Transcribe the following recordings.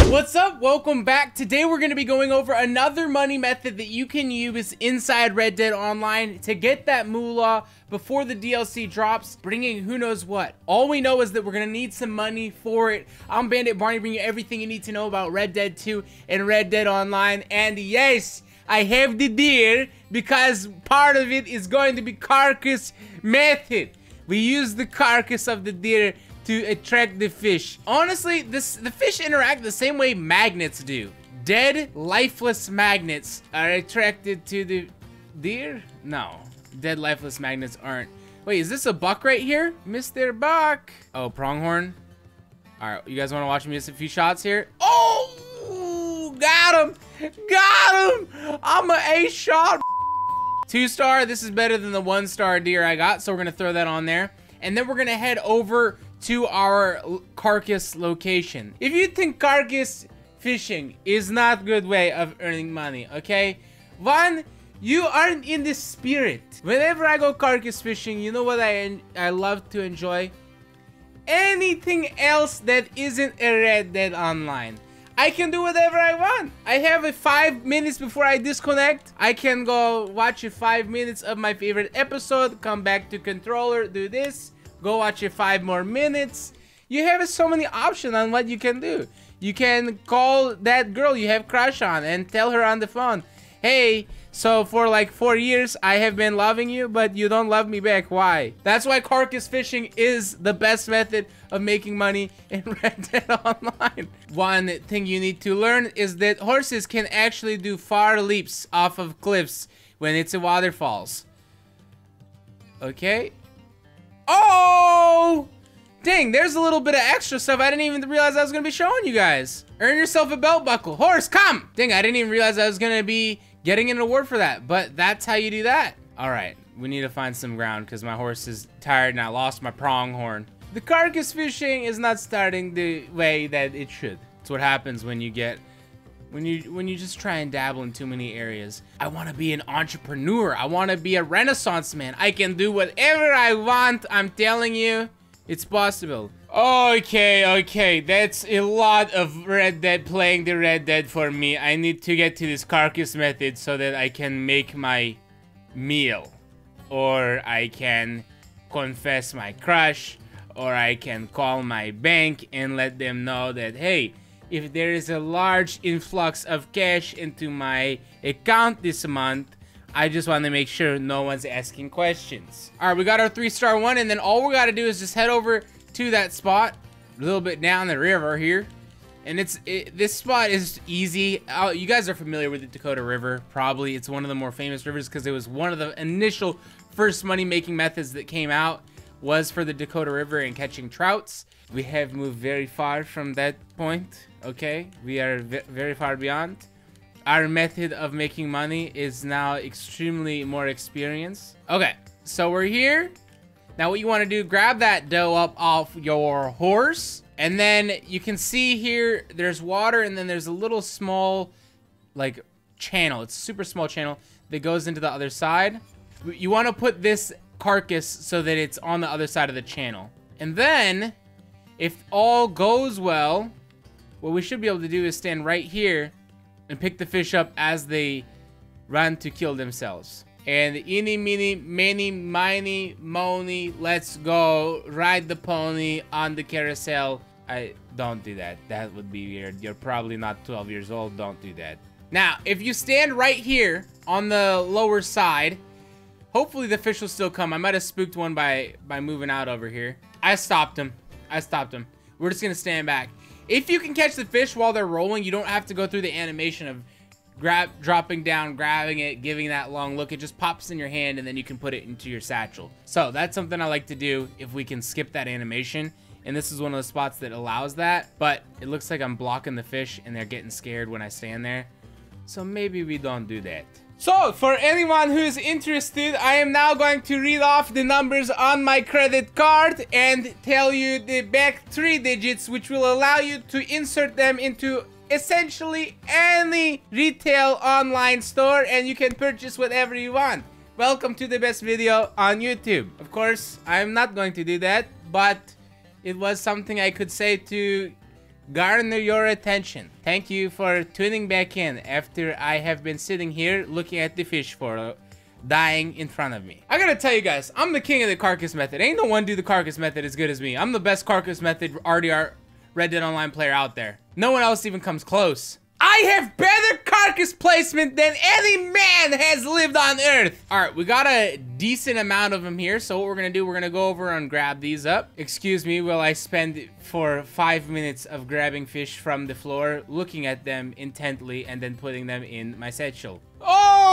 What's up? Welcome back. Today we're going to be going over another money method that you can use inside Red Dead Online to get that moolah before the DLC drops, bringing who knows what. All we know is that we're going to need some money for it. I'm Bandit Barney, bringing you everything you need to know about Red Dead 2 and Red Dead Online. And yes, I have the deer because part of it is going to be carcass method. We use the carcass of the deer to attract the fish. Honestly, the fish interact the same way magnets do. Dead, lifeless magnets are attracted to the deer? No, dead, lifeless magnets aren't. Wait, is this a buck right here? Mr. Buck. Oh, pronghorn. All right, you guys want to watch me miss a few shots here? Oh, got him. Got him. I'm an ace shot. 2-star, this is better than the 1-star deer I got, so we're gonna throw that on there. And then we're gonna head over to our carcass location. If you think carcass fishing is not a good way of earning money, okay? One, you aren't in the spirit. Whenever I go carcass fishing, you know what I love to enjoy? Anything else that isn't a Red Dead Online. I can do whatever I want. I have a 5 minutes before I disconnect. I can go watch 5 minutes of my favorite episode, come back to controller, do this, go watch 5 more minutes. You have so many options on what you can do. You can call that girl you have crush on and tell her on the phone, hey, so for like 4 years I have been loving you, but you don't love me back. Why? That's why carcass fishing is the best method of making money in Red Dead Online. One thing you need to learn is that horses can actually do far leaps off of cliffs when it's a waterfalls. Okay. Oh! Dang, there's a little bit of extra stuff I didn't even realize I was going to be showing you guys. Earn yourself a belt buckle. Horse, come! Dang, I didn't even realize I was going to be getting an award for that, but that's how you do that. All right, we need to find some ground because my horse is tired and I lost my pronghorn. The carcass fishing is not starting the way that it should. It's what happens when you get, when you just try and dabble in too many areas. I want to be an entrepreneur. I want to be a Renaissance man. I can do whatever I want. I'm telling you, it's possible. Okay, that's a lot of Red Dead, playing the Red Dead for me. I need to get to this carcass method so that I can make my meal. Or I can confess my crush, or I can call my bank and let them know that, hey, if there is a large influx of cash into my account this month, I just want to make sure no one's asking questions. All right, we got our 3-star one, and then all we got to do is just head over to that spot a little bit down the river here. And this spot is easy. You guys are familiar with the Dakota River, probably. It's one of the more famous rivers because it was one of the initial first money-making methods that came out, was for the Dakota River and catching trouts. We have moved very far from that point, okay? We are very far beyond. Our method of making money is now extremely more experienced. Okay, so we're here. Now what you want to do, grab that dough up off your horse, and then you can see here there's water, and then there's a little small like channel. It's a super small channel that goes into the other side. You want to put this carcass so that it's on the other side of the channel. And then if all goes well, what we should be able to do is stand right here and pick the fish up as they run to kill themselves. And eeny, meeny, miny, miny, mony, let's go. Ride the pony on the carousel. Don't do that. That would be weird. You're probably not 12 years old. Don't do that. Now, if you stand right here on the lower side, hopefully the fish will still come. I might have spooked one by moving out over here. I stopped him. We're just gonna stand back. If you can catch the fish while they're rolling, you don't have to go through the animation of dropping down, grabbing it, giving that long look. It just pops in your hand and then you can put it into your satchel. So that's something I like to do if we can skip that animation. And this is one of the spots that allows that. But it looks like I'm blocking the fish and they're getting scared when I stand there. So maybe we don't do that. So, for anyone who is interested, I am now going to read off the numbers on my credit card and tell you the back 3 digits, which will allow you to insert them into essentially any retail online store, and you can purchase whatever you want. Welcome to the best video on YouTube. Of course, I'm not going to do that, but it was something I could say to garner your attention. Thank you for tuning back in after I have been sitting here looking at the fish for dying in front of me. I gotta tell you guys, I'm the king of the carcass method. Ain't no one do the carcass method as good as me. I'm the best carcass method RDR Red Dead Online player out there. No one else even comes close. I have better carcass placement than any man has lived on Earth. All right, we got a decent amount of them here. So what we're gonna do, we're gonna go over and grab these up. Excuse me while I spend for 5 minutes of grabbing fish from the floor, looking at them intently, and then putting them in my satchel.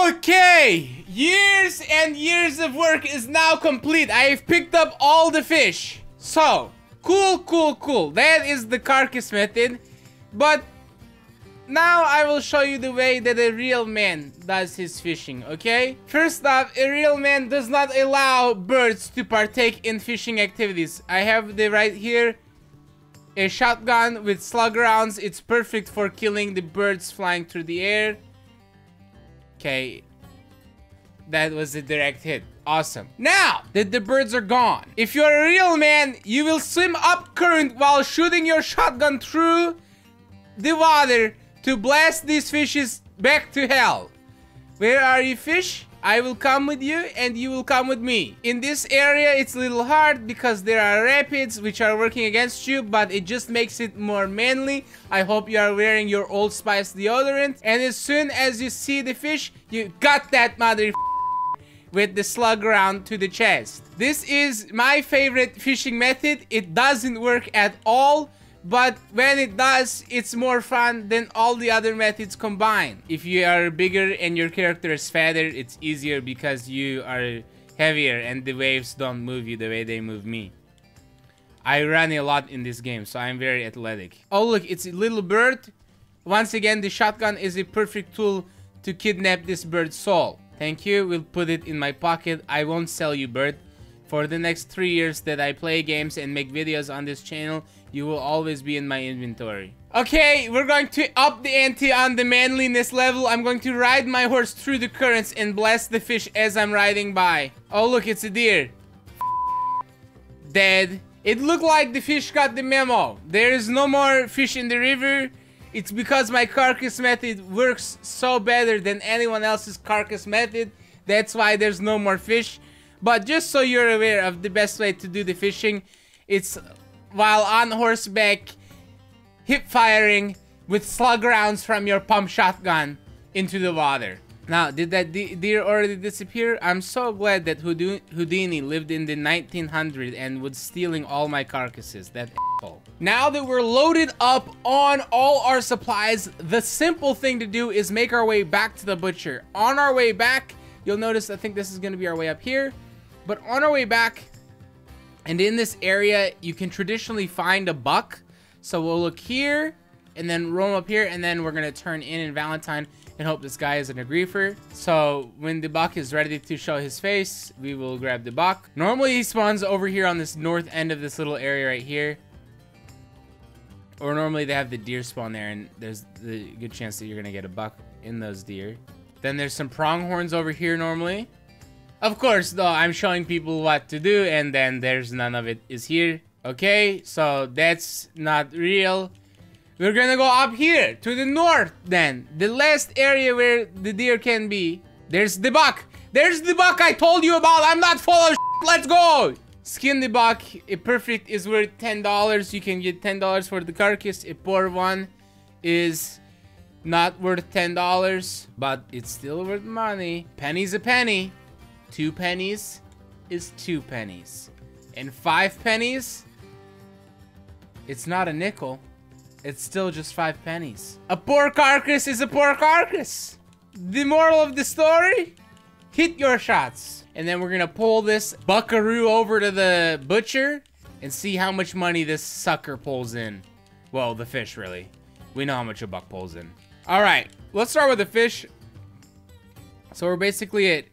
Okay, years and years of work is now complete. I have picked up all the fish. So, cool. That is the carcass method. But now I will show you the way that a real man does his fishing, okay? First off, a real man does not allow birds to partake in fishing activities. I have the right here, a shotgun with slug rounds. It's perfect for killing the birds flying through the air. Okay, that was a direct hit. Awesome. Now that the birds are gone, if you're a real man, you will swim up current while shooting your shotgun through the water to blast these fishes back to hell. Where are you, fish? I will come with you and you will come with me. In this area, it's a little hard because there are rapids which are working against you, but it just makes it more manly. I hope you are wearing your Old Spice deodorant. And as soon as you see the fish, you got that mother with the slug round to the chest. This is my favorite fishing method. It doesn't work at all, but when it does, it's more fun than all the other methods combined. If you are bigger and your character is fatter, it's easier because you are heavier and the waves don't move you the way they move me. I run a lot in this game, so I'm very athletic. Oh look, it's a little bird. Once again, the shotgun is a perfect tool to kidnap this bird's soul. Thank you, we'll put it in my pocket. I won't sell you, bird. For the next 3 years that I play games and make videos on this channel, you will always be in my inventory. Okay, we're going to up the ante on the manliness level. I'm going to ride my horse through the currents and blast the fish as I'm riding by. Oh look, it's a deer. Dead. It looked like the fish got the memo. There is no more fish in the river. It's because my carcass method works so better than anyone else's carcass method. That's why there's no more fish. But just so you're aware of the best way to do the fishing, it's while on horseback, hip firing with slug rounds from your pump shotgun into the water. Now, did that deer already disappear? I'm so glad that Houdini lived in the 1900s and was stealing all my carcasses. That asshole. Now that we're loaded up on all our supplies, the simple thing to do is make our way back to the butcher. On our way back, you'll notice, I think this is going to be our way up here. But on our way back, and in this area, you can traditionally find a buck. So we'll look here, and then roam up here, and then we're going to turn in Valentine and hope this guy isn't a griefer. So when the buck is ready to show his face, we will grab the buck. Normally he spawns over here on this north end of this little area right here. Or normally they have the deer spawn there, and there's the good chance that you're going to get a buck in those deer. Then there's some pronghorns over here normally. Of course, though, I'm showing people what to do, and then there's none of it is here. Okay, so that's not real. We're gonna go up here to the north then. The last area where the deer can be. There's the buck. There's the buck I told you about. I'm not full of shit. Let's go. Skin the buck. A perfect is worth $10. You can get $10 for the carcass. A poor one is not worth $10, but it's still worth money. Penny's a penny. 2 pennies is 2 pennies. And 5 pennies, it's not a nickel. It's still just 5 pennies. A poor carcass is a poor carcass. The moral of the story, hit your shots. And then we're gonna pull this buckaroo over to the butcher and see how much money this sucker pulls in. Well, the fish, really. We know how much a buck pulls in. All right, let's start with the fish. So we're basically at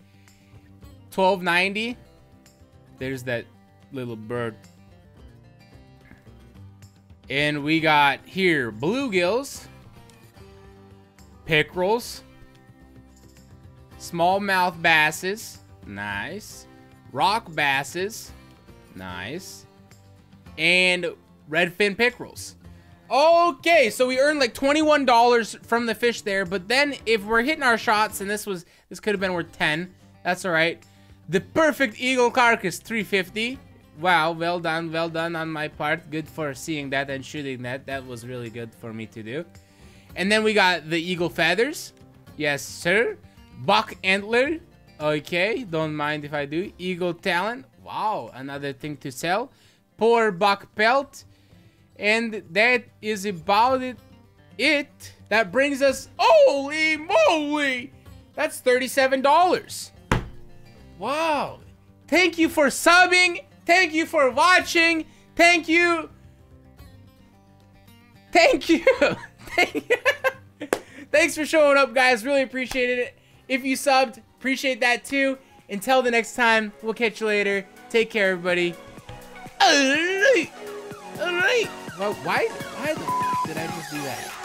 $12.90. There's that little bird. And we got here bluegills, pickerels, smallmouth basses, nice, rock basses, nice, and redfin pickerels. Okay, so we earned like $21 from the fish there, but then if we're hitting our shots, and this could have been worth 10, that's all right. The perfect eagle carcass, 350. Wow, well done on my part. Good for seeing that and shooting that. That was really good for me to do. And then we got the eagle feathers. Yes, sir. Buck antler. Okay, don't mind if I do. Eagle talon. Wow, another thing to sell. Poor buck pelt. And that is about it. That brings us, holy moly, that's $37. Wow. Thank you for subbing. Thank you for watching. Thank you. Thank you. Thanks for showing up, guys. Really appreciated it. If you subbed, appreciate that too. Until the next time, we'll catch you later. Take care, everybody. All right. Well, why did I just do that?